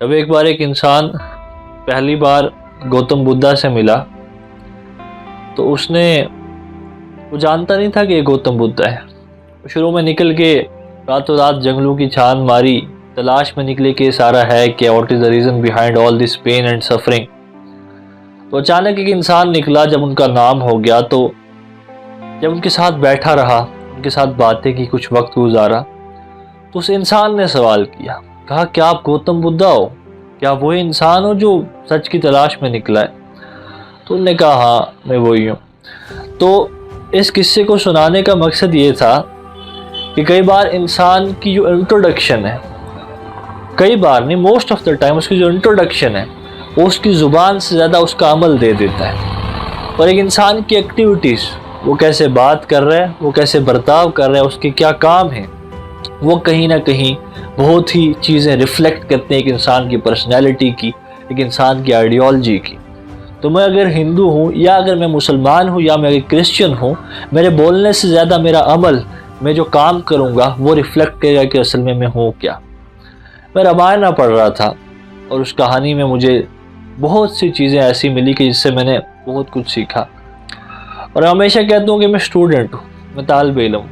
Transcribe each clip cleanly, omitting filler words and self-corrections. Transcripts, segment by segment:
जब एक बार एक इंसान पहली बार गौतम बुद्धा से मिला तो उसने वो जानता नहीं था कि ये गौतम बुद्ध है। शुरू में निकल के रातों रात जंगलों की छान मारी, तलाश में निकले कि सारा है क्या, what is the reason behind all this pain and suffering. तो अचानक एक इंसान निकला, जब उनका नाम हो गया तो जब उनके साथ बैठा रहा, उनके साथ बातें की, कुछ वक्त गुजारा, तो उस इंसान ने सवाल किया, कहा क्या आप गौतम बुद्धा हो? क्या वही इंसान हो जो सच की तलाश में निकला है? तो उन्होंने कहा हाँ मैं वही हूँ। तो इस किस्से को सुनाने का मकसद ये था कि कई बार इंसान की जो इंट्रोडक्शन है, कई बार नहीं मोस्ट ऑफ द टाइम उसकी जो इंट्रोडक्शन है वो उसकी ज़ुबान से ज़्यादा उसका अमल दे देता है। और एक इंसान की एक्टिविटीज़, वो कैसे बात कर रहा है, वो कैसे बर्ताव कर रहा है, उसके क्या काम है, वो कहीं ना कहीं बहुत ही चीज़ें रिफ्लेक्ट करते हैं एक इंसान की पर्सनैलिटी की, एक इंसान की आइडियोलॉजी की। तो मैं अगर हिंदू हूँ या अगर मैं मुसलमान हूँ या मैं अगर क्रिश्चियन हूँ, मेरे बोलने से ज़्यादा मेरा अमल, मैं जो काम करूँगा वो रिफ्लेक्ट करेगा कि असल में मैं हूँ क्या। मैं रामायण पढ़ रहा था और उस कहानी में मुझे बहुत सी चीज़ें ऐसी मिली कि जिससे मैंने बहुत कुछ सीखा। और हमेशा कहता हूँ कि मैं स्टूडेंट हूँ, मैं तालिब इल्म हूँ,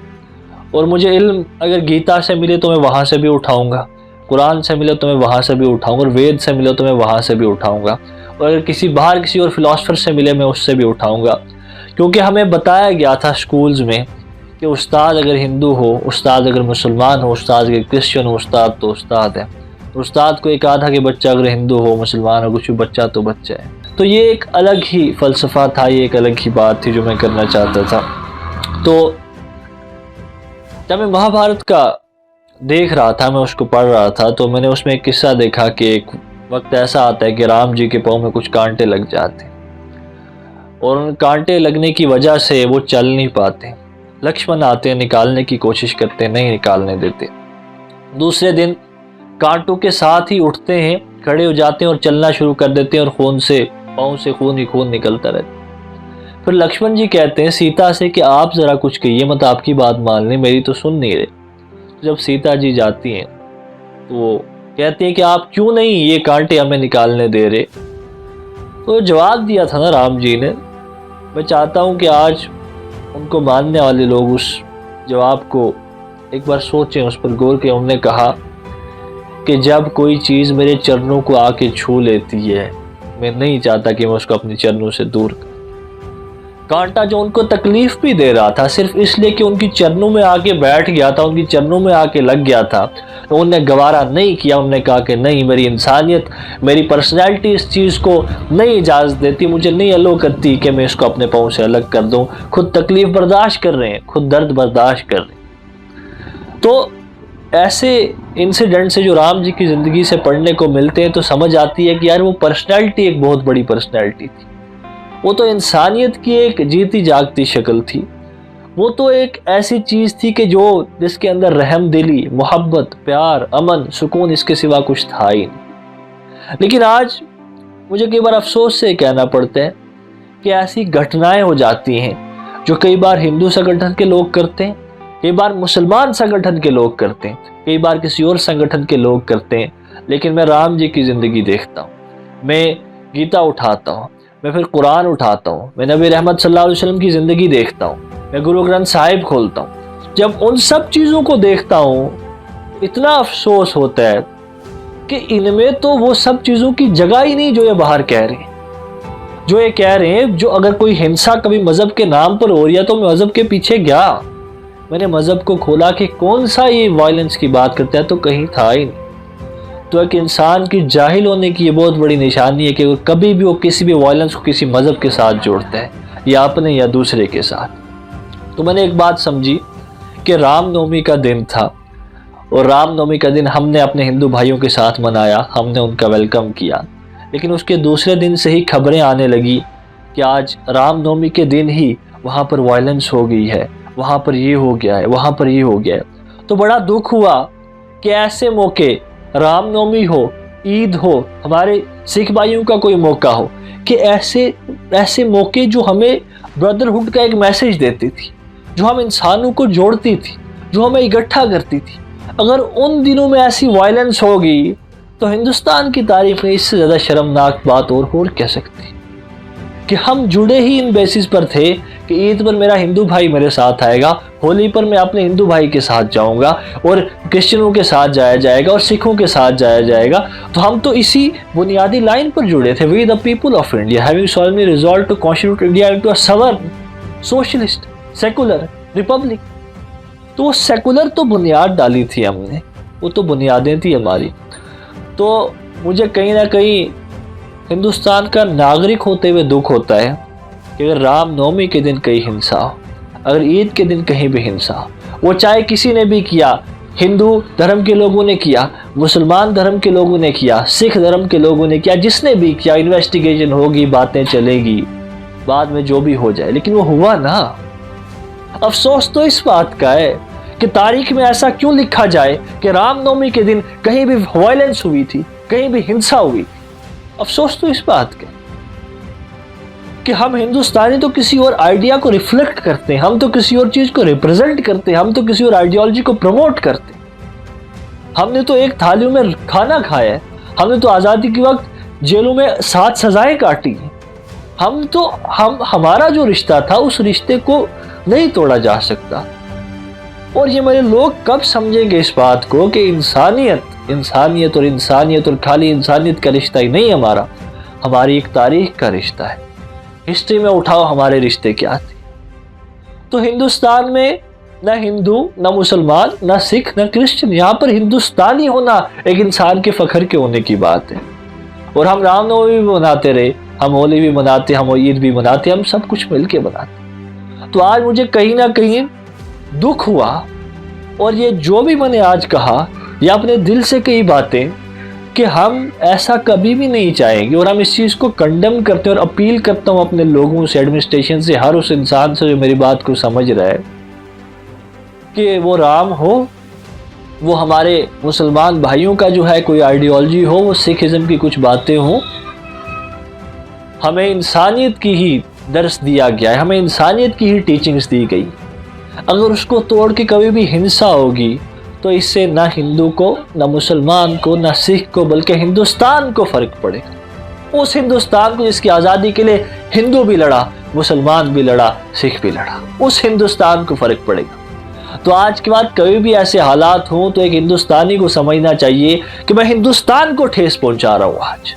और मुझे इल्म अगर गीता से मिले तो मैं वहाँ से भी उठाऊँगा, कुरान से मिले तो मैं वहाँ से भी उठाऊँगा, और वेद से मिले तो मैं वहाँ से भी उठाऊँगा, और अगर किसी और फिलोसफर से मिले मैं उससे भी उठाऊँगा। क्योंकि हमें बताया गया था स्कूल्स में कि उस्ताद अगर हिंदू हो, उस्ताद अगर मुसलमान हो, उस्ताद अगर क्रिश्चियन हो, उस्ताद तो उस्ताद है। उस्ताद को एक आधा कि बच्चा अगर हिंदू हो, मुसलमान हो, कुछ भी बच्चा तो बच्चा है। तो ये एक अलग ही फ़लसफ़ा था, ये एक अलग ही बात थी जो मैं करना चाहता था। तो जब मैं महाभारत का देख रहा था, मैं उसको पढ़ रहा था, तो मैंने उसमें एक किस्सा देखा कि एक वक्त ऐसा आता है कि राम जी के पाँव में कुछ कांटे लग जाते और उन कांटे लगने की वजह से वो चल नहीं पाते। लक्ष्मण आते हैं, निकालने की कोशिश करते, नहीं निकालने देते। दूसरे दिन कांटों के साथ ही उठते हैं, खड़े हो जाते हैं और चलना शुरू कर देते हैं, और खून से पाँव से खून ही खून निकलता रहता है। फिर लक्ष्मण जी कहते हैं सीता से कि आप ज़रा कुछ कहिए, मत आपकी बात मान ली, मेरी तो सुन नहीं रहे। तो जब सीता जी जाती हैं तो वो कहती हैं कि आप क्यों नहीं ये कांटे हमें निकालने दे रहे? तो जवाब दिया था ना राम जी ने, मैं चाहता हूँ कि आज उनको मानने वाले लोग उस जवाब को एक बार सोचें, उस पर गौर करें। उन्होंने कहा कि जब कोई चीज़ मेरे चरणों को आके छू लेती है, मैं नहीं चाहता कि मैं उसको अपने चरणों से दूर करूं। कांटा जो उनको तकलीफ भी दे रहा था सिर्फ इसलिए कि उनकी चरणों में आके बैठ गया था, उनकी चरणों में आके लग गया था, तो उन्होंने गवारा नहीं किया। उन्होंने कहा कि नहीं, मेरी इंसानियत, मेरी पर्सनैलिटी इस चीज़ को नहीं इजाज़त देती, मुझे नहीं अलो करती कि मैं इसको अपने पाँव से अलग कर दूँ। खुद तकलीफ बर्दाश्त कर रहे हैं, खुद दर्द बर्दाश्त कर रहे हैं। तो ऐसे इंसिडेंट से जो राम जी की ज़िंदगी से पढ़ने को मिलते हैं तो समझ आती है कि यार वो पर्सनैलिटी एक बहुत बड़ी पर्सनैलिटी थी। वो तो इंसानियत की एक जीती जागती शक्ल थी। वो तो एक ऐसी चीज़ थी कि जो जिसके अंदर रहम दिली, मोहब्बत, प्यार, अमन, सुकून, इसके सिवा कुछ था ही नहीं। लेकिन आज मुझे कई बार अफसोस से कहना पड़ता है कि ऐसी घटनाएं हो जाती हैं जो कई बार हिंदू संगठन के लोग करते हैं, कई बार मुसलमान संगठन के लोग करते हैं, कई बार किसी और संगठन के लोग करते हैं। लेकिन मैं राम जी की ज़िंदगी देखता हूँ, मैं गीता उठाता हूँ, मैं फिर कुरान उठाता हूँ, मैं नबी रहमत सल्लल्लाहु अलैहि वसल्लम की ज़िंदगी देखता हूँ, मैं गुरु ग्रंथ साहिब खोलता हूँ। जब उन सब चीज़ों को देखता हूँ इतना अफसोस होता है कि इनमें तो वो सब चीज़ों की जगह ही नहीं जो ये बाहर कह रहे हैं। जो ये कह रहे हैं, जो अगर कोई हिंसा कभी मज़हब के नाम पर हो रही है तो मैं मज़हब के पीछे गया, मैंने मज़हब को खोला कि कौन सा ये वायलेंस की बात करता है, तो कहीं था ही नहीं। तो एक इंसान की जाहिल होने की ये बहुत बड़ी निशानी है कि वो कभी भी वो किसी भी वायलेंस को किसी मज़हब के साथ जोड़ता है, या अपने या दूसरे के साथ। तो मैंने एक बात समझी कि रामनवमी का दिन था, और रामनवमी का दिन हमने अपने हिंदू भाइयों के साथ मनाया, हमने उनका वेलकम किया। लेकिन उसके दूसरे दिन से ही खबरें आने लगी कि आज रामनवमी के दिन ही वहाँ पर वायलेंस हो गई है, वहाँ पर ये हो गया है, वहाँ पर ये हो गया है। तो बड़ा दुख हुआ कि ऐसे मौके, रामनवमी हो, ईद हो, हमारे सिख भाइयों का कोई मौका हो, कि ऐसे मौके जो हमें ब्रदरहुड का एक मैसेज देती थी, जो हम इंसानों को जोड़ती थी, जो हमें इकट्ठा करती थी, अगर उन दिनों में ऐसी वायलेंस होगी तो हिंदुस्तान की तारीख में इससे ज़्यादा शर्मनाक बात और हो क्या सकती कि हम जुड़े ही इन बेसिस पर थे कि ईद पर मेरा हिंदू भाई मेरे साथ आएगा, होली पर मैं अपने हिंदू भाई के साथ जाऊंगा और क्रिश्चियनों के साथ जाया जाएगा और सिखों के साथ जाया जाएगा। तो हम तो इसी बुनियादी लाइन पर जुड़े थे। We the people of India having solemnly resolved to constitute India into a sovereign, socialist, secular republic. तो वो सेकुलर तो बुनियाद डाली थी हमने, वो तो बुनियादें थी हमारी। तो मुझे कहीं ना कहीं हिंदुस्तान का नागरिक होते हुए दुख होता है कि अगर रामनवमी के दिन कहीं हिंसा हो, अगर ईद के दिन कहीं भी हिंसा हो, वो चाहे किसी ने भी किया, हिंदू धर्म के लोगों ने किया, मुसलमान धर्म के लोगों ने किया, सिख धर्म के लोगों ने किया, जिसने भी किया, इन्वेस्टिगेशन होगी, बातें चलेगी, बाद में जो भी हो जाए, लेकिन वो हुआ ना। अफसोस तो इस बात का है कि तारीख में ऐसा क्यों लिखा जाए कि रामनवमी के दिन कहीं भी वायलेंस हुई थी, कहीं भी हिंसा हुई थी। अफसोस तो इस बात का कि हम हिंदुस्तानी तो किसी और आइडिया को रिफ्लेक्ट करते हैं, हम तो किसी और चीज को रिप्रेजेंट करते हैं, हम तो किसी और आइडियोलॉजी को प्रमोट करते हैं। हमने तो एक थालियों में खाना खाया है, हमने तो आज़ादी के वक्त जेलों में 7 सजाएं काटी हैं। हमारा जो रिश्ता था उस रिश्ते को नहीं तोड़ा जा सकता। और ये मेरे लोग कब समझेंगे इस बात को कि इंसानियत और खाली इंसानियत का रिश्ता ही नहीं हमारा, हमारी एक तारीख का रिश्ता है। हिस्ट्री में उठाओ हमारे रिश्ते क्या थे। तो हिंदुस्तान में न हिंदू, न मुसलमान, न सिख, न क्रिश्चियन, यहाँ पर हिंदुस्तानी होना एक इंसान के फख्र के होने की बात है। और हम रामनवमी भी मनाते रहे, हम होली भी मनाते, हम ईद भी मनाते, हम सब कुछ मिलके मनाते। तो आज मुझे कहीं ना कहीं दुख हुआ, और ये जो भी मैंने आज कहा, ये अपने दिल से कई बातें कि हम ऐसा कभी भी नहीं चाहेंगे, और हम इस चीज़ को कंडेम करते हैं। और अपील करता हूँ अपने लोगों से, एडमिनिस्ट्रेशन से, हर उस इंसान से जो मेरी बात को समझ रहा है कि वो राम हो, वो हमारे मुसलमान भाइयों का जो है कोई आइडियोलॉजी हो, वो सिखिज्म की कुछ बातें हों, हमें इंसानियत की ही दर्स दिया गया है, हमें इंसानियत की ही टीचिंग्स दी गई। अगर उसको तोड़ के कभी भी हिंसा होगी तो इससे ना हिंदू को, ना मुसलमान को, ना सिख को, बल्कि हिंदुस्तान को फर्क पड़ेगा। उस हिंदुस्तान को जिसकी आज़ादी के लिए हिंदू भी लड़ा, मुसलमान भी लड़ा, सिख भी लड़ा, उस हिंदुस्तान को फर्क पड़ेगा। तो आज के बाद कभी भी ऐसे हालात हों तो एक हिंदुस्तानी को समझना चाहिए कि मैं हिंदुस्तान को ठेस पहुंचा रहा हूं आज।